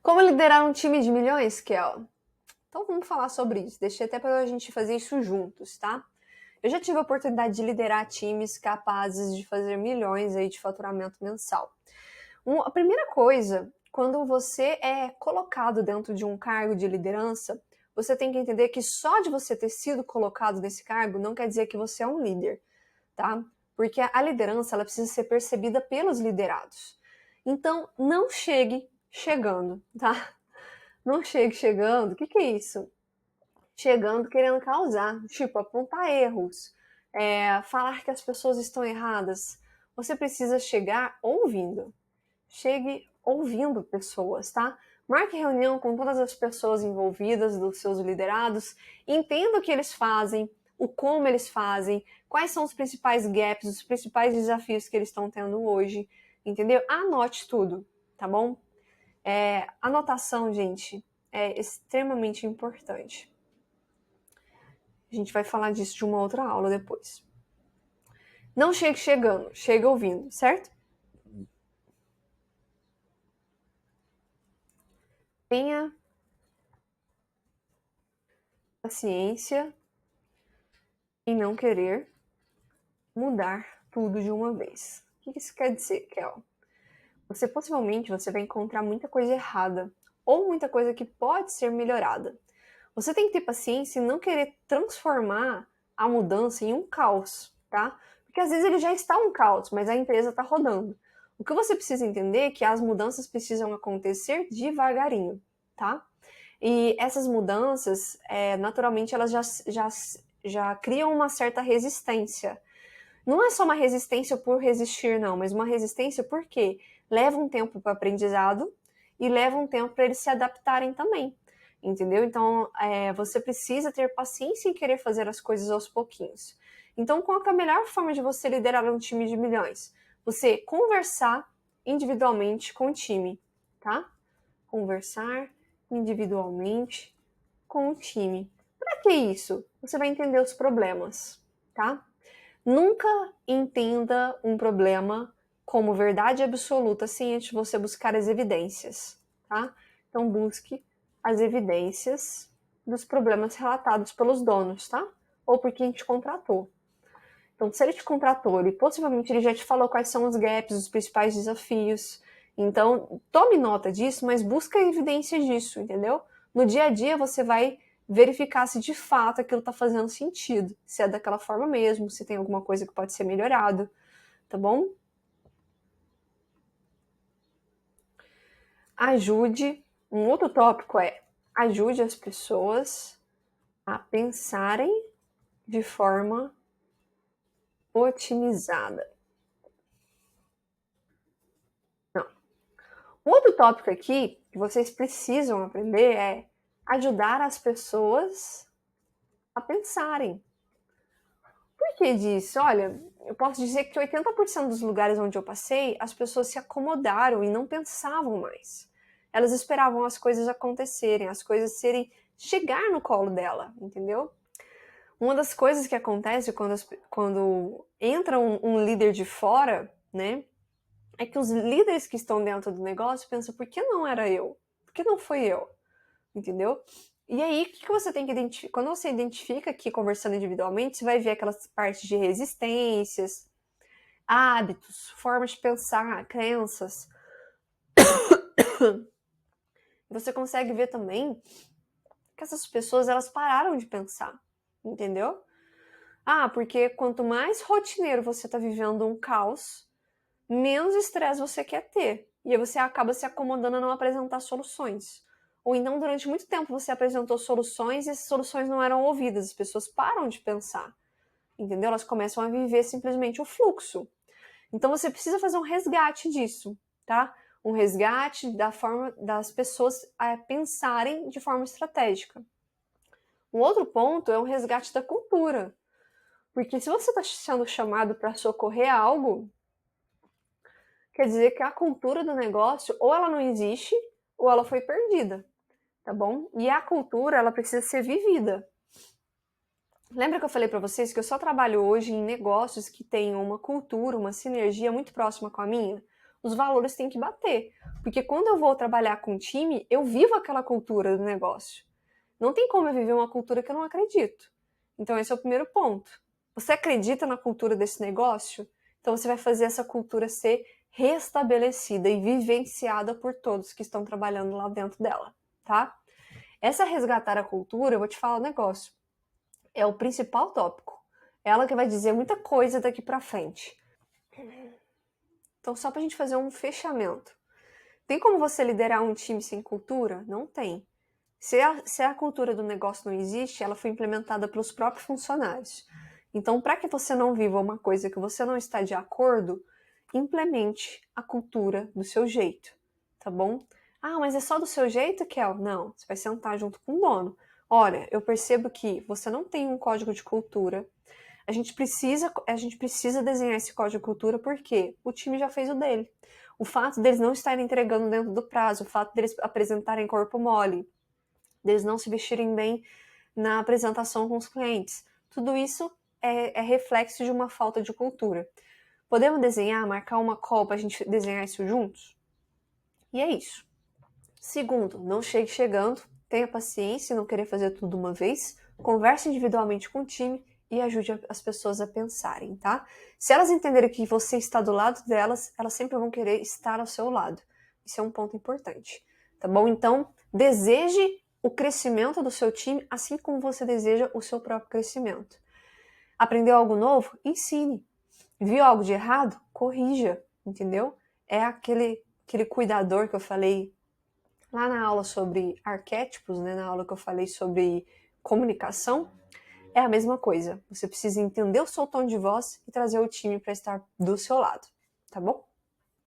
Como liderar um time de milhões, Kel? Então vamos falar sobre isso. Deixei até para a gente fazer isso juntos, tá? Eu já tive a oportunidade de liderar times capazes de fazer milhões aí de faturamento mensal. A primeira coisa, quando você é colocado dentro de um cargo de liderança, você tem que entender que só de você ter sido colocado nesse cargo não quer dizer que você é um líder, tá? Porque a liderança ela precisa ser percebida pelos liderados. Então, não chegue chegando, tá? Não chegue chegando. O que é isso? Chegando querendo causar, tipo, apontar erros, falar que as pessoas estão erradas. Você precisa chegar ouvindo. Chegue ouvindo pessoas, tá? Marque reunião com todas as pessoas envolvidas, dos seus liderados, entenda o que eles fazem, o como eles fazem, quais são os principais gaps, os principais desafios que eles estão tendo hoje, entendeu? Anote tudo, tá bom? Anotação, gente, é extremamente importante. A gente vai falar disso de uma outra aula depois. Não chegue chegando, chega ouvindo, certo? Tenha paciência em não querer mudar tudo de uma vez. O que isso quer dizer, Kel? Você possivelmente vai encontrar muita coisa errada ou muita coisa que pode ser melhorada. Você tem que ter paciência e não querer transformar a mudança em um caos, tá? Porque às vezes ele já está um caos, mas a empresa está rodando. O que você precisa entender é que as mudanças precisam acontecer devagarinho, tá? E essas mudanças, naturalmente, elas já criam uma certa resistência. Não é só uma resistência por resistir, não, mas uma resistência porque leva um tempo para o aprendizado e leva um tempo para eles se adaptarem também, entendeu? Então, você precisa ter paciência em querer fazer as coisas aos pouquinhos. Então, qual é a melhor forma de você liderar um time de milhões? Você conversar individualmente com o time, tá? Conversar individualmente com o time. Para que isso? Você vai entender os problemas, tá? Nunca entenda um problema como verdade absoluta sem antes você buscar as evidências, tá? Então busque as evidências dos problemas relatados pelos donos, tá? Ou por quem te contratou. Então, se ele te contratou, ele possivelmente ele já te falou quais são os gaps, os principais desafios. Então, tome nota disso, mas busca evidência disso, entendeu? No dia a dia você vai verificar se de fato aquilo está fazendo sentido, se é daquela forma mesmo, se tem alguma coisa que pode ser melhorado, tá bom? Ajude. Um outro tópico é ajude as pessoas a pensarem de forma otimizada. Não. Um outro tópico aqui que vocês precisam aprender é ajudar as pessoas a pensarem. Por que disso? Olha, eu posso dizer que 80% dos lugares onde eu passei, as pessoas se acomodaram e não pensavam mais. Elas esperavam as coisas acontecerem, as coisas chegar no colo dela, entendeu? Uma das coisas que acontece quando entra um líder de fora, né, é que os líderes que estão dentro do negócio pensam, por que não era eu? Por que não foi eu? Entendeu? E aí, o que você tem que identificar? Quando você identifica aqui, conversando individualmente, você vai ver aquelas partes de resistências, hábitos, formas de pensar, crenças. Você consegue ver também que essas pessoas, elas pararam de pensar, entendeu? Porque quanto mais rotineiro você tá vivendo um caos, menos estresse você quer ter. E aí você acaba se acomodando a não apresentar soluções. Ou então, durante muito tempo, você apresentou soluções e essas soluções não eram ouvidas. As pessoas param de pensar, entendeu? Elas começam a viver simplesmente o fluxo. Então, você precisa fazer um resgate disso, tá? Um resgate da forma das pessoas pensarem de forma estratégica. Um outro ponto é o resgate da cultura. Porque se você está sendo chamado para socorrer algo, quer dizer que a cultura do negócio ou ela não existe ou ela foi perdida, tá bom? E a cultura, ela precisa ser vivida. Lembra que eu falei para vocês que eu só trabalho hoje em negócios que tenham uma cultura, uma sinergia muito próxima com a minha? os valores têm que bater. Porque quando eu vou trabalhar com time, eu vivo aquela cultura do negócio. Não tem como eu viver uma cultura que eu não acredito. Então esse é o primeiro ponto. Você acredita na cultura desse negócio? Então você vai fazer essa cultura ser restabelecida e vivenciada por todos que estão trabalhando lá dentro dela, tá? Essa resgatar a cultura, eu vou te falar um negócio, é o principal tópico. É ela que vai dizer muita coisa daqui pra frente. Então, só pra gente fazer um fechamento. Tem como você liderar um time sem cultura? Não tem. Se a cultura do negócio não existe, ela foi implementada pelos próprios funcionários. Então, para que você não viva uma coisa que você não está de acordo, implemente a cultura do seu jeito, tá bom? Ah, mas é só do seu jeito, Kel? Não, você vai sentar junto com o dono. Olha, eu percebo que você não tem um código de cultura. A gente precisa desenhar esse código de cultura porque o time já fez o dele. O fato deles não estarem entregando dentro do prazo, o fato deles apresentarem corpo mole, deles não se vestirem bem na apresentação com os clientes, tudo isso é reflexo de uma falta de cultura. Podemos desenhar, marcar uma call para a gente desenhar isso juntos? E é isso. Segundo, não chegue chegando, tenha paciência e não querer fazer tudo de uma vez, converse individualmente com o time e ajude as pessoas a pensarem, tá? Se elas entenderem que você está do lado delas, elas sempre vão querer estar ao seu lado. Isso é um ponto importante, tá bom? Então, deseje o crescimento do seu time, assim como você deseja o seu próprio crescimento. Aprendeu algo novo? Ensine. Viu algo de errado? Corrija, entendeu? É aquele cuidador que eu falei lá na aula sobre arquétipos, né, na aula que eu falei sobre comunicação, é a mesma coisa. Você precisa entender o seu tom de voz e trazer o time para estar do seu lado, tá bom?